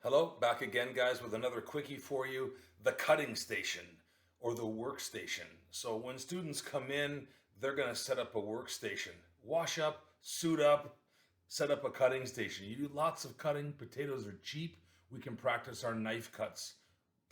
Hello, back again, guys, with another quickie for you, the cutting station or the workstation. So when students come in, they're going to set up a workstation, wash up, suit up, set up a cutting station. You do lots of cutting. Potatoes are cheap. We can practice our knife cuts,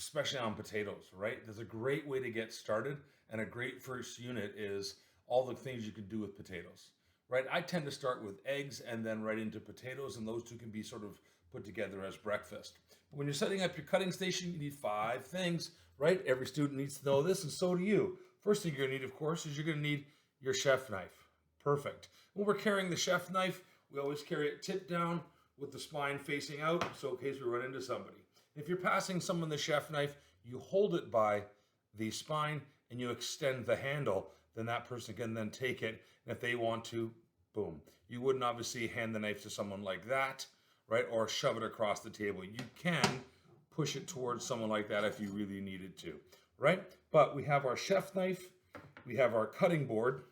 especially on potatoes, right? There's a great way to get started, and a great first unit is all the things you can do with potatoes, right? I tend to start with eggs and then right into potatoes, and those two can be sort of put together as breakfast. But when you're setting up your cutting station, you need 5 things, right? Every student needs to know this, and so do you. First thing you're gonna need, of course, is you're gonna need your chef knife. Perfect. When we're carrying the chef knife, we always carry it tip down with the spine facing out, so in case we run into somebody. If you're passing someone the chef knife, you hold it by the spine and you extend the handle, then that person can then take it, and if they want to, boom. You wouldn't obviously hand the knife to someone like that, right? Or shove it across the table. You can push it towards someone like that if you really needed to, right? But we have our chef knife, we have our cutting board,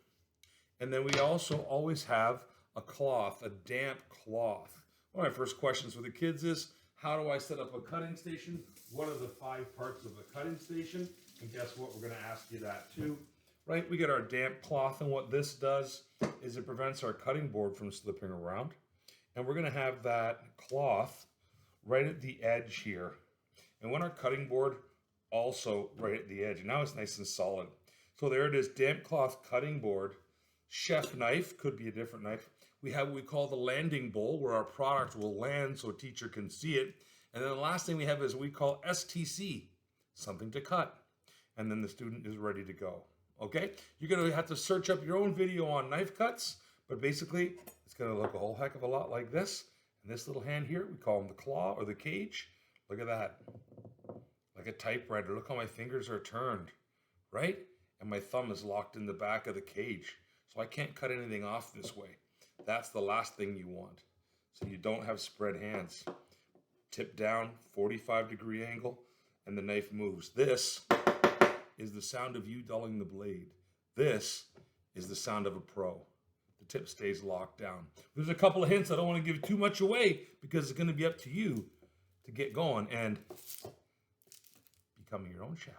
and then we also always have a cloth, a damp cloth. One of my first questions for the kids is, how do I set up a cutting station? What are the 5 parts of a cutting station? And guess what? We're going to ask you that too, right? We get our damp cloth, and what this does is it prevents our cutting board from slipping around. And we're going to have that cloth right at the edge here. And when our cutting board also right at the edge, and now it's nice and solid. So there it is, damp cloth cutting board, chef knife, could be a different knife. We have what we call the landing bowl, where our product will land so a teacher can see it. And then the last thing we have is what we call STC, something to cut. And then the student is ready to go. Okay? You're going to have to search up your own video on knife cuts, but basically it's going to look a whole heck of a lot like this. And this little hand here, we call them the claw or the cage. Look at that. Like a typewriter. Look how my fingers are turned, right? And my thumb is locked in the back of the cage. So I can't cut anything off this way. That's the last thing you want. So you don't have spread hands. Tip down, 45-degree angle, and the knife moves. This is the sound of you dulling the blade. This is the sound of a pro. The tip stays locked down. There's a couple of hints. I don't want to give too much away because it's going to be up to you to get going and becoming your own chef.